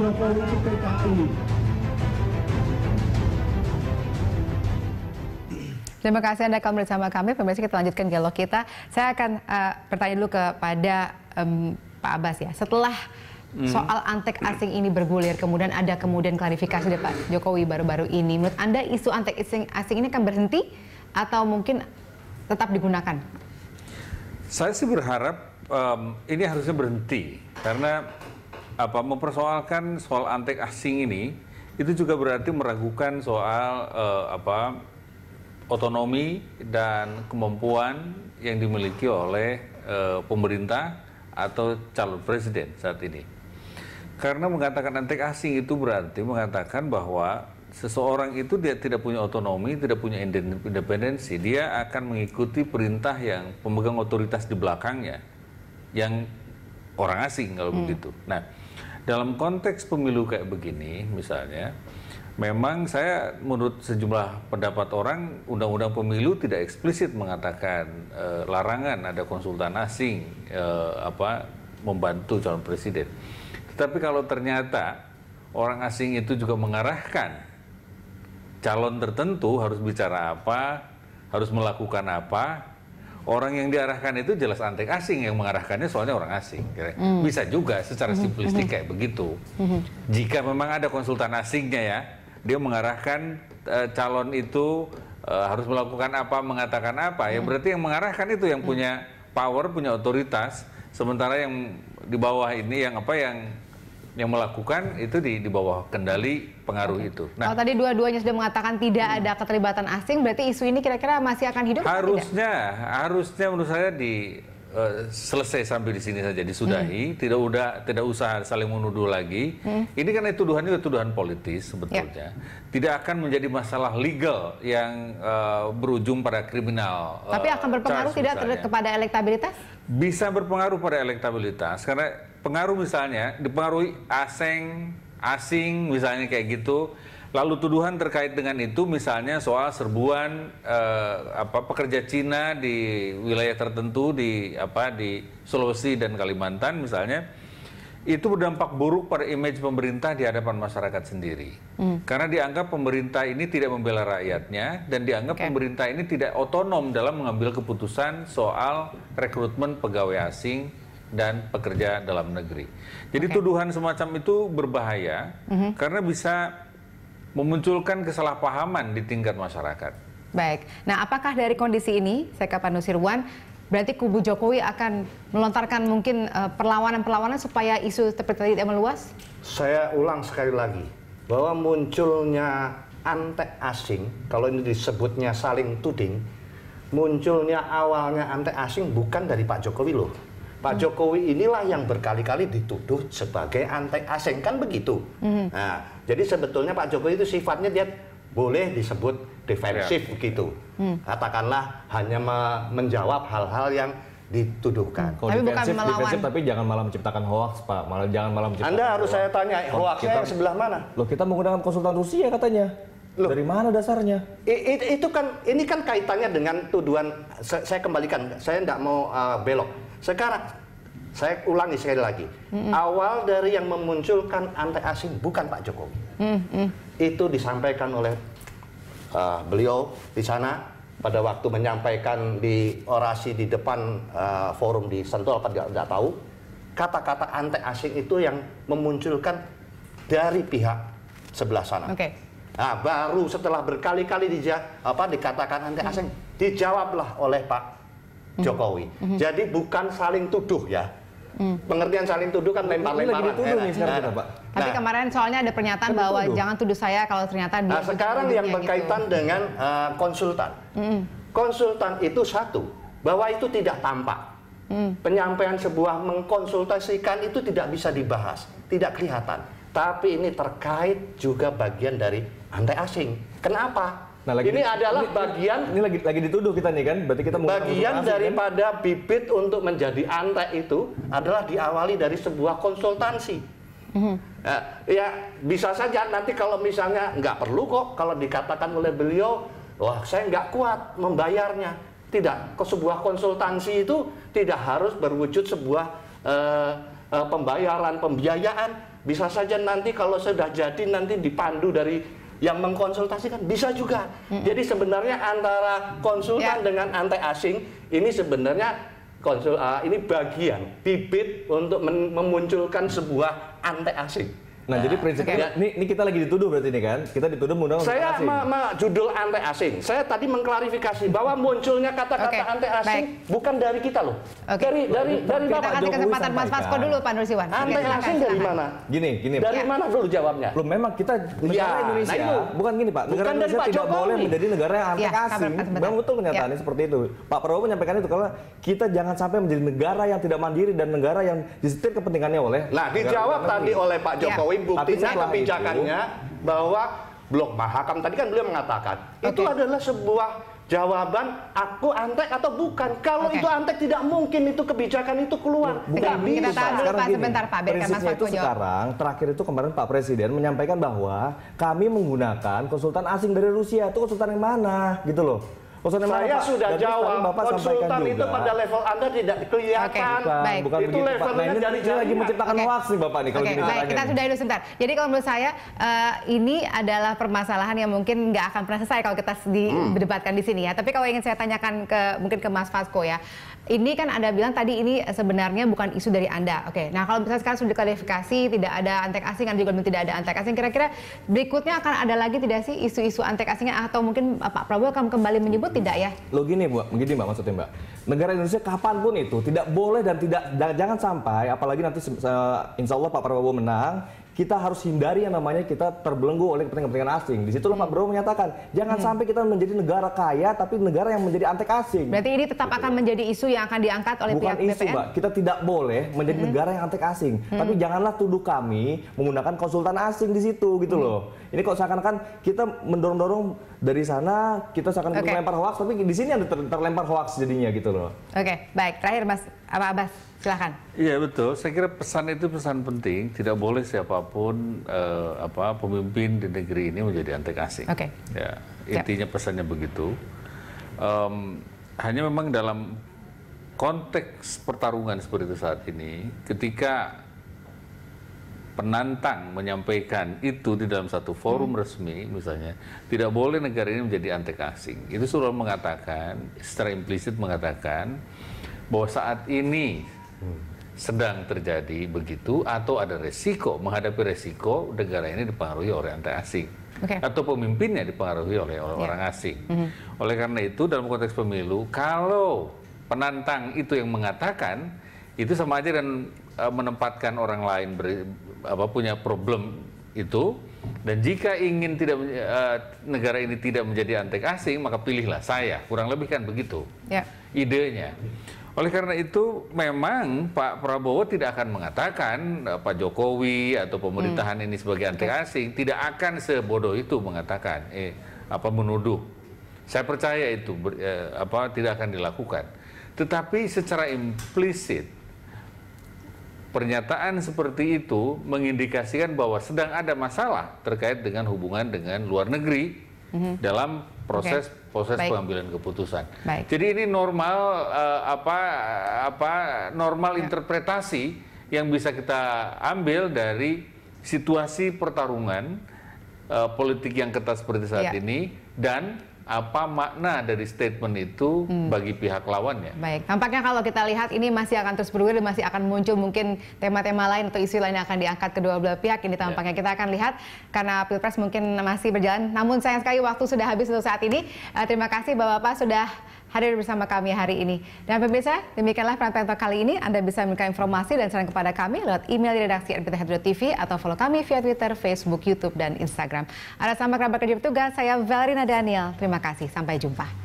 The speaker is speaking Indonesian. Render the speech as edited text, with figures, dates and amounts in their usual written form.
Jokowi itu PKI. Terima kasih Anda kembali bersama kami. Pemirsa, kita lanjutkan dialog kita. Saya akan bertanya dulu kepada Pak Abbas ya. Setelah soal antek asing ini bergulir, kemudian ada klarifikasi dari Pak Jokowi baru-baru ini. Menurut Anda isu antek asing ini akan berhenti atau mungkin tetap digunakan? Saya sih berharap ini harusnya berhenti karena mempersoalkan soal antek asing ini itu juga berarti meragukan soal otonomi dan kemampuan yang dimiliki oleh pemerintah atau calon presiden saat ini. Karena mengatakan antek asing itu berarti mengatakan bahwa seseorang itu dia tidak punya otonomi, tidak punya independensi, dia akan mengikuti perintah yang pemegang otoritas di belakangnya, yang orang asing kalau begitu. Nah, dalam konteks pemilu kayak begini misalnya, memang saya menurut sejumlah pendapat orang, undang-undang pemilu tidak eksplisit mengatakan larangan ada konsultan asing membantu calon presiden. Tetapi kalau ternyata orang asing itu juga mengarahkan calon tertentu harus bicara apa, harus melakukan apa, orang yang diarahkan itu jelas antek asing yang mengarahkannya, soalnya orang asing. Bisa juga secara simplistik kayak begitu. Jika memang ada konsultan asingnya ya, dia mengarahkan calon itu harus melakukan apa, mengatakan apa, ya berarti yang mengarahkan itu yang punya power, punya otoritas, sementara yang di bawah ini yang melakukan itu di bawah kendali pengaruh itu. Nah, kalau tadi dua-duanya sudah mengatakan tidak ada keterlibatan asing, berarti isu ini kira-kira masih akan hidup? Harusnya menurut saya selesai sampai di sini saja, disudahi, tidak usah saling menuduh lagi. Ini kan tuduhannya tuduhan politis sebetulnya, tidak akan menjadi masalah legal yang berujung pada kriminal. Tapi akan berpengaruh tidak kepada elektabilitas? Bisa berpengaruh pada elektabilitas karena pengaruh misalnya dipengaruhi asing misalnya kayak gitu. Lalu tuduhan terkait dengan itu misalnya soal serbuan pekerja Cina di wilayah tertentu di Sulawesi dan Kalimantan misalnya, itu berdampak buruk pada image pemerintah di hadapan masyarakat sendiri. Karena dianggap pemerintah ini tidak membela rakyatnya dan dianggap pemerintah ini tidak otonom dalam mengambil keputusan soal rekrutmen pegawai asing dan pekerja dalam negeri. Jadi tuduhan semacam itu berbahaya karena bisa memunculkan kesalahpahaman di tingkat masyarakat. Baik. Nah, apakah dari kondisi ini, saya ke Pak Nusirwan, berarti kubu Jokowi akan melontarkan mungkin perlawanan-perlawanan supaya isu seperti tidak meluas? Saya ulang sekali lagi, bahwa munculnya antek asing, kalau ini disebutnya saling tuding, munculnya awalnya antek asing bukan dari Pak Jokowi loh. Pak Jokowi inilah yang berkali-kali dituduh sebagai antek asing, kan begitu. Nah, jadi sebetulnya Pak Jokowi itu sifatnya dia boleh disebut defensif begitu. Katakanlah hanya menjawab hal-hal yang dituduhkan. Tapi bukan melawan. Defensif, tapi jangan malah menciptakan hoaks, Pak. Jangan malah menciptakan Anda harus saya tanya, hoaksnya yang sebelah mana? Loh, kita menggunakan konsultan Rusia katanya. Loh, dari mana dasarnya? Itu kan, ini kan kaitannya dengan tuduhan. Saya kembalikan, saya tidak mau belok. Sekarang, saya ulangi sekali lagi. Awal dari yang memunculkan antek asing bukan Pak Jokowi. Itu disampaikan oleh beliau di sana pada waktu menyampaikan di orasi di depan forum di Sentul, apa tidak tahu. Kata-kata antek asing itu yang memunculkan dari pihak sebelah sana. Nah, baru setelah berkali-kali dikatakan antek asing, dijawablah oleh Pak Jokowi. Jadi bukan saling tuduh ya. Pengertian saling tuduh kan lempar-lemparan. Tapi kemarin soalnya ada pernyataan bahwa jangan tuduh saya kalau ternyata dia. Nah, sekarang yang berkaitan dengan konsultan. Konsultan itu satu, bahwa itu tidak tampak. Penyampaian sebuah mengkonsultasikan itu tidak bisa dibahas, tidak kelihatan. Tapi ini terkait juga bagian dari antek asing. Kenapa? Nah, ini adalah bagian, ini lagi dituduh kita nih kan, berarti kita bagian daripada bibit untuk menjadi antek itu adalah diawali dari sebuah konsultansi. Ya bisa saja nanti kalau misalnya nggak perlu kok kalau dikatakan oleh beliau, wah saya nggak kuat membayarnya. Tidak, ke sebuah konsultansi itu tidak harus berwujud sebuah pembayaran, pembiayaan. bisa saja nanti kalau sudah jadi nanti dipandu dari yang mengkonsultasikan, bisa juga. Jadi sebenarnya antara konsultan dengan antek asing ini sebenarnya ini bagian bibit untuk memunculkan sebuah antek asing. Nah, jadi prinsipnya ini kita lagi dituduh berarti ini kan? Kita dituduh menggunakan saya asing. judul antek asing. Saya tadi mengklarifikasi bahwa munculnya kata-kata antek asing bukan dari kita loh. Dari Kita Bapak kasih Jokowi. kesempatan Mas Fasko dulu, Pak Nursiwan. Antek asing dari mana? Gini. Dari mana dulu jawabnya? Belum, memang kita negara Indonesia, nah itu. bukan gini Pak, negara Bukan dari Indonesia Pak tidak Jokowi. boleh menjadi negara yang antek asing. Memang betul kenyataannya seperti itu. Pak Prabowo menyampaikan itu kalau kita jangan sampai menjadi negara yang tidak mandiri dan negara yang disetir kepentingannya oleh. Nah, dijawab tadi oleh Pak Jokowi, buktinya kebijakannya bahwa Blok Mahakam tadi kan beliau mengatakan itu adalah sebuah jawaban aku antek atau bukan. Kalau itu antek tidak mungkin itu kebijakan itu keluar. Kita tahan dulu Pak sebentar Pak, biarkan Mas Prinsipnya Fasko itu jawab. sekarang, terakhir itu kemarin Pak Presiden menyampaikan bahwa kami menggunakan konsultan asing dari Rusia. Itu konsultan yang mana gitu loh. Saya sudah jawab, konsultan itu pada level Anda tidak kelihatan. Bukan itu begitu, levelnya Pak. dari Ini lagi menciptakan hoax nih Bapak nih kalau gini baik, kita sudah dulu sebentar. Jadi kalau menurut saya ini adalah permasalahan yang mungkin nggak akan pernah selesai kalau kita didebatkan di sini ya. Tapi kalau ingin saya tanyakan mungkin ke Mas Fasko ya. Ini kan Anda bilang tadi ini sebenarnya bukan isu dari Anda. Nah kalau misalnya sekarang sudah diklarifikasi tidak ada antek asing, Anda juga tidak ada antek asing. Kira-kira berikutnya akan ada lagi tidak sih isu-isu antek asingnya atau mungkin Pak Prabowo akan kembali menyebut tidak ya? Lo gini Mbak, maksudnya Mbak. Negara Indonesia kapanpun itu tidak boleh dan jangan sampai, apalagi nanti insya Allah Pak Prabowo menang, kita harus hindari yang namanya kita terbelenggu oleh kepentingan-kepentingan asing. Di situlah Pak Prabowo menyatakan, jangan sampai kita menjadi negara kaya tapi negara yang menjadi antek asing. Berarti ini tetap akan menjadi isu yang akan diangkat oleh pihak BPN? Bukan isu, Mbak. Kita tidak boleh menjadi negara yang antek asing. Tapi janganlah tuduh kami menggunakan konsultan asing di situ gitu loh. Ini kok seakan-akan kita mendorong-dorong dari sana, kita seakan-akan melempar hoax, tapi di sini ada terlempar hoax jadinya gitu loh. Baik. Terakhir Mas Abbas, silakan. Iya betul. Saya kira pesan itu pesan penting. Tidak boleh siapapun pemimpin di negeri ini menjadi antek asing. Ya, intinya pesannya begitu. Hanya memang dalam konteks pertarungan seperti itu saat ini, ketika penantang menyampaikan itu di dalam satu forum resmi, misalnya, tidak boleh negara ini menjadi antek asing. Itu sudah mengatakan, secara implisit mengatakan bahwa saat ini sedang terjadi begitu atau ada resiko, menghadapi resiko negara ini dipengaruhi oleh antek asing atau pemimpinnya dipengaruhi oleh orang asing. Oleh karena itu dalam konteks pemilu, kalau penantang itu yang mengatakan, itu sama aja dan menempatkan orang lain punya problem itu, dan jika ingin negara ini tidak menjadi antek asing, maka pilihlah saya, kurang lebih kan begitu idenya. Oleh karena itu memang Pak Prabowo tidak akan mengatakan Pak Jokowi atau pemerintahan ini sebagai antek asing, tidak akan sebodoh itu mengatakan menuduh. Saya percaya itu tidak akan dilakukan. Tetapi secara implisit pernyataan seperti itu mengindikasikan bahwa sedang ada masalah terkait dengan hubungan dengan luar negeri dalam proses pengambilan keputusan. Jadi ini normal normal interpretasi yang bisa kita ambil dari situasi pertarungan politik yang ketat seperti saat ini dan apa makna dari statement itu bagi pihak lawannya. Baik, tampaknya kalau kita lihat ini masih akan terus bergulir, masih akan muncul mungkin tema-tema lain atau isu lain yang akan diangkat kedua belah pihak. Ini tampaknya kita akan lihat karena Pilpres mungkin masih berjalan. Namun sayang sekali waktu sudah habis untuk saat ini. Terima kasih Bapak-Bapak sudah hadir bersama kami hari ini. Dan pemirsa, demikianlah Prime Talk kali ini. Anda bisa memberikan informasi dan saran kepada kami lewat email di redaksi @rpth.tv atau follow kami via Twitter, Facebook, YouTube, dan Instagram. Ada sama kerabat kerja petugas, saya Valerina Daniel. Terima kasih, sampai jumpa.